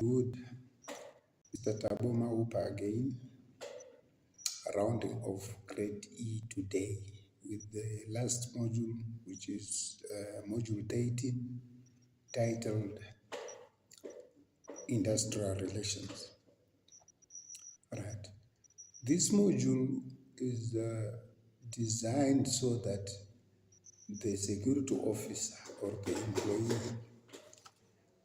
Good. Mr. Tabo Maupa again, rounding of grade E today with the last module, which is module 13, titled Industrial Relations. Right. This module is designed so that the security officer or the employee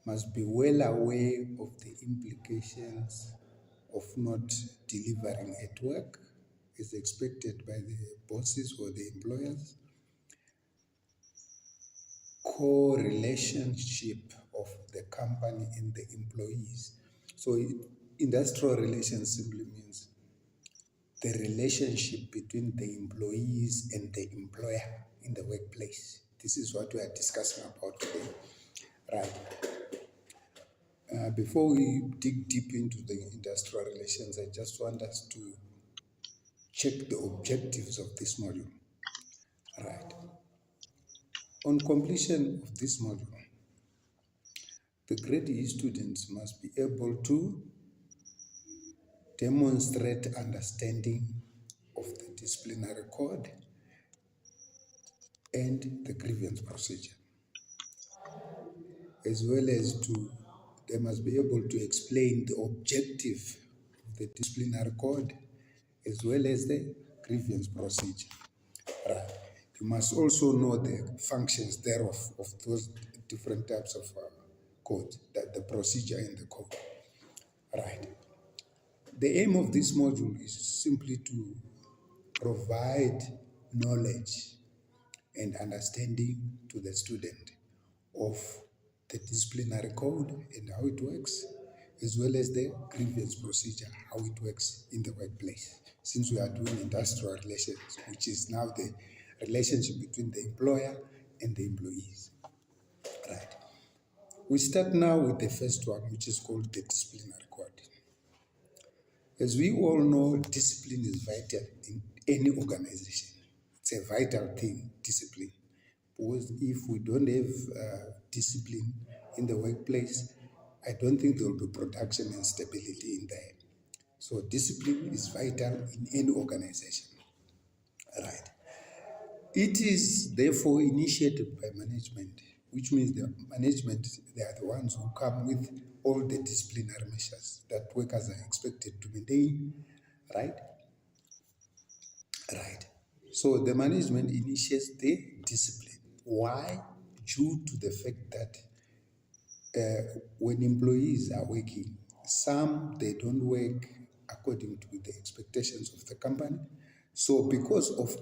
must be well aware of the implications of not delivering at work as expected by the bosses or the employers, co-relationship of the company and the employees. So industrial relations simply means the relationship between the employees and the employer in the workplace. This is what we are discussing about today. Right. Before we dig deep into the industrial relations, I just want us to check the objectives of this module. Right. On completion of this module, the grade E students must be able to demonstrate understanding of the disciplinary code and the grievance procedure, as well as they must be able to explain the objective of the disciplinary code as well as the grievance procedure. Right. You must also know the functions thereof of those different types of code, that the procedure in the code. Right. The aim of this module is simply to provide knowledge and understanding to the student of the disciplinary code and how it works, as well as the grievance procedure, how it works in the workplace. Since we are doing industrial relations, which is now the relationship between the employer and the employees. Right. We start now with the first one, which is called the disciplinary code. As we all know, discipline is vital in any organization. It's a vital thing, discipline. Because if we don't have discipline in the workplace, I don't think there will be production and stability in there. So discipline is vital in any organization. Right. It is therefore initiated by management, which means the management, they are the ones who come with all the disciplinary measures that workers are expected to maintain, right? Right. So the management initiates the discipline. Why? Due to the fact that when employees are working, some they don't work according to the expectations of the company. So because of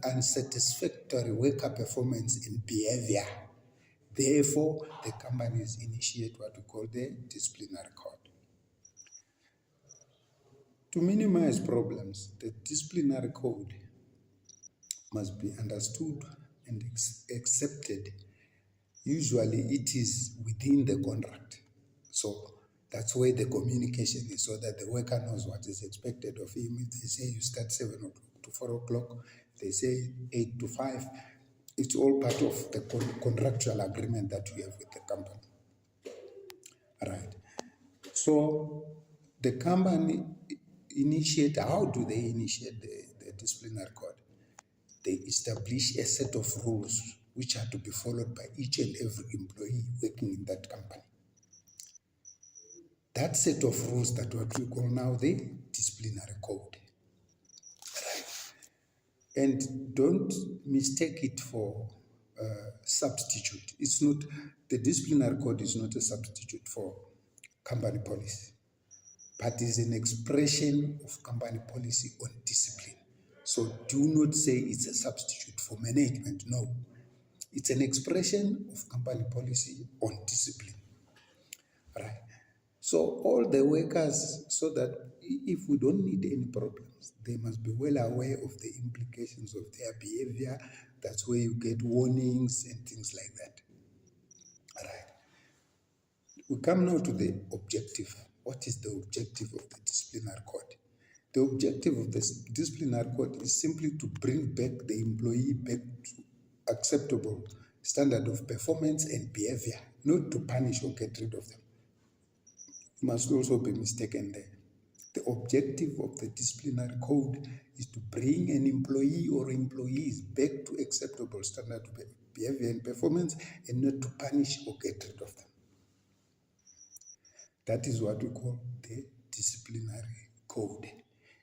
unsatisfactory worker performance and behavior, therefore the companies initiate what we call the disciplinary code. To minimize problems, the disciplinary code must be understood and accepted. Usually it is within the contract. So that's where the communication is, so that the worker knows what is expected of him. If they say you start 7 o'clock to 4 o'clock, they say 8 to 5. It's all part of the contractual agreement that you have with the company. Right. So the company initiate, how do they initiate the disciplinary code? They establish a set of rules which are to be followed by each and every employee working in that company. That set of rules, that what we call now the disciplinary code. Right. And don't mistake it for substitute. It's not, the disciplinary code is not a substitute for company policy, but is an expression of company policy on discipline. So do not say it's a substitute for management. No. It's an expression of company policy on discipline. Right. So all the workers, so that if we don't need any problems, they must be well aware of the implications of their behavior. That's where you get warnings and things like that. All right. We come now to the objective. What is the objective of the disciplinary code? The objective of the disciplinary code is simply to bring back the employee back to acceptable standard of performance and behavior, not to punish or get rid of them. must also be mistaken there. The objective of the disciplinary code is to bring an employee or employees back to acceptable standard of behavior and performance, and not to punish or get rid of them. That is what we call the disciplinary code.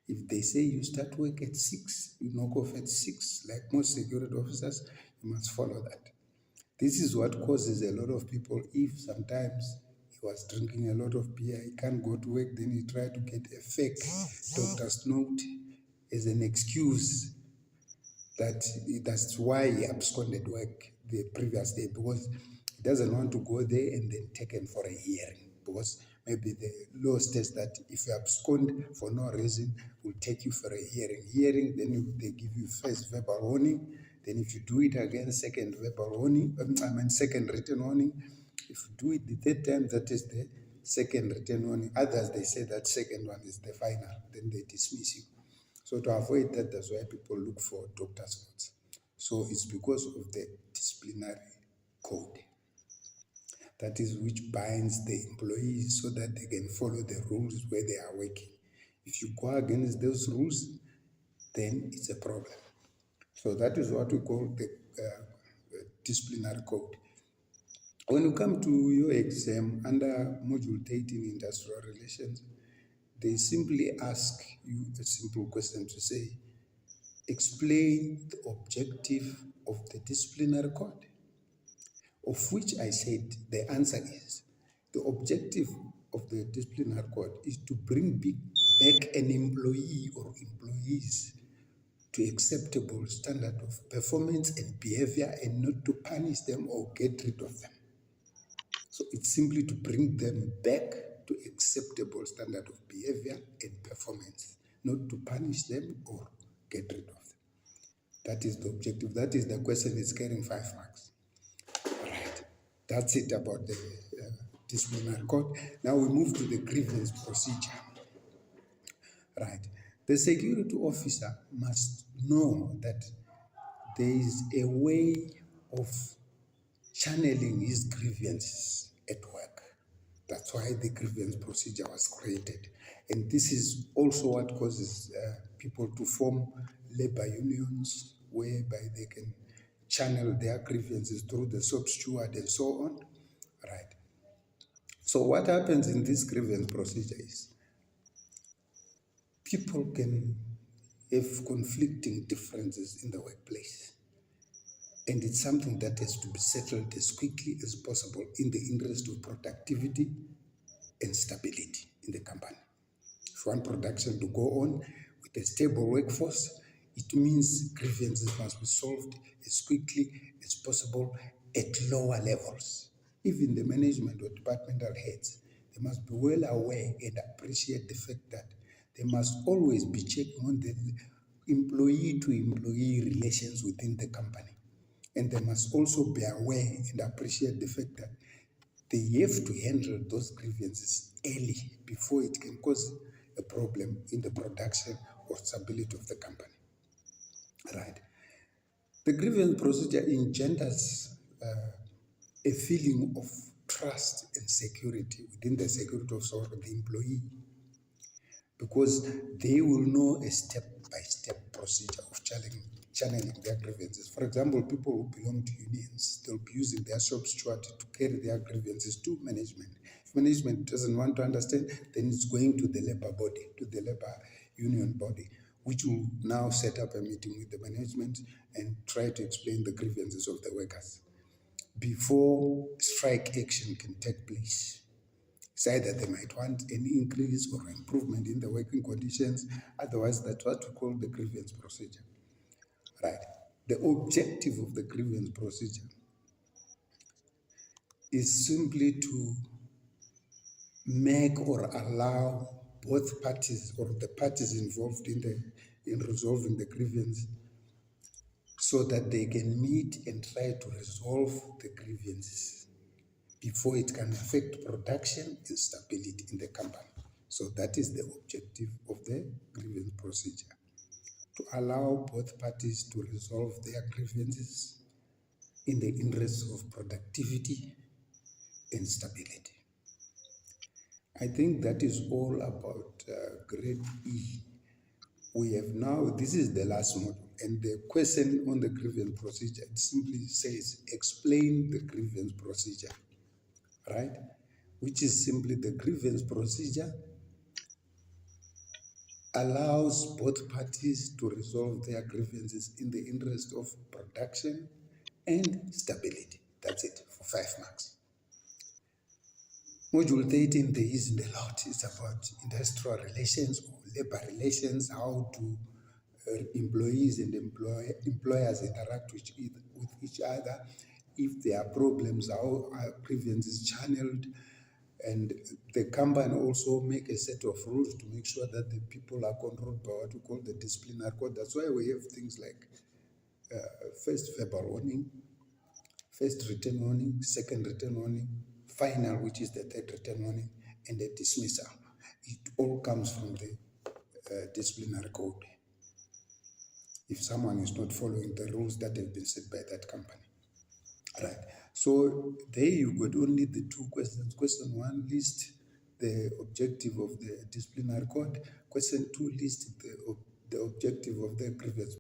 If they say you start work at 6, you knock off at 6, like most security officers, you must follow that. This is what causes a lot of people, if sometimes he was drinking a lot of beer, he can't go to work, then he try to get a fake doctor's note as an excuse that's why he absconded work the previous day, because he doesn't want to go there and then taken for a hearing, because maybe the law states that if you abscond for no reason, will take you for a hearing. Then they give you first verbal warning. Then if you do it again, second verbal warning, second written warning. If you do it the third time, that is the second written warning. Others, they say that second one is the final. Then they dismiss you. So to avoid that, that's why people look for doctor's notes. So it's because of the disciplinary code. That is which binds the employees so that they can follow the rules where they are working. If you go against those rules, then it's a problem. So that is what we call the disciplinary code. When you come to your exam under Module 13 Industrial Relations, they simply ask you a simple question to say, explain the objective of the disciplinary code. Of which I said the answer is, the objective of the disciplinary code is to bring back an employee or employees to acceptable standard of performance and behavior, and not to punish them or get rid of them. So it's simply to bring them back to acceptable standard of behavior and performance, not to punish them or get rid of them. That is the objective. That is the question. It's carrying 5 marks. Right. That's it about the disciplinary code. Now we move to the grievance procedure. Right. The security officer must know that there is a way of channeling his grievances at work. That's why the grievance procedure was created. And this is also what causes people to form labor unions, whereby they can channel their grievances through the sub steward and so on. Right. So what happens in this grievance procedure is people can have conflicting differences in the workplace. And it's something that has to be settled as quickly as possible in the interest of productivity and stability in the company. If you want production to go on with a stable workforce, it means grievances must be solved as quickly as possible at lower levels. Even the management or departmental heads, they must be well aware and appreciate the fact that they must always be checking on the employee-to-employee relations within the company. And they must also be aware and appreciate the fact that they have to handle those grievances early before it can cause a problem in the production or stability of the company. Right. The grievance procedure engenders a feeling of trust and security within the security officer or the employee, because they will know a step-by-step procedure of channeling their grievances. For example, people who belong to unions, they'll be using their shop steward to carry their grievances to management. If management doesn't want to understand, then it's going to the labor body, to the labor union body, which will now set up a meeting with the management and try to explain the grievances of the workers before strike action can take place. It's either they might want an increase or improvement in the working conditions. Otherwise, that's what we call the grievance procedure. Right. The objective of the grievance procedure is simply to make or allow both parties or the parties involved in resolving the grievance, so that they can meet and try to resolve the grievances before it can affect production and stability in the company. So that is the objective of the grievance procedure, to allow both parties to resolve their grievances in the interest of productivity and stability. I think that is all about grade E. We have now, this is the last module, and the question on the grievance procedure, it simply says, explain the grievance procedure, right? Which is simply the grievance procedure allows both parties to resolve their grievances in the interest of production and stability. That's it, for 5 marks. Module 13, there isn't a lot. It's about industrial relations or labor relations, how do employees and employers interact with each other. If there are problems, how are grievances channeled, and the company also make a set of rules to make sure that the people are controlled by what we call the disciplinary code. That's why we have things like first verbal warning, first written warning, second written warning, final, which is the third written warning, and the dismissal. It all comes from the disciplinary code if someone is not following the rules that have been set by that company. Right. So there you got only the 2 questions. Question 1 list the objective of the disciplinary code. Question 2 list the objective of the grievance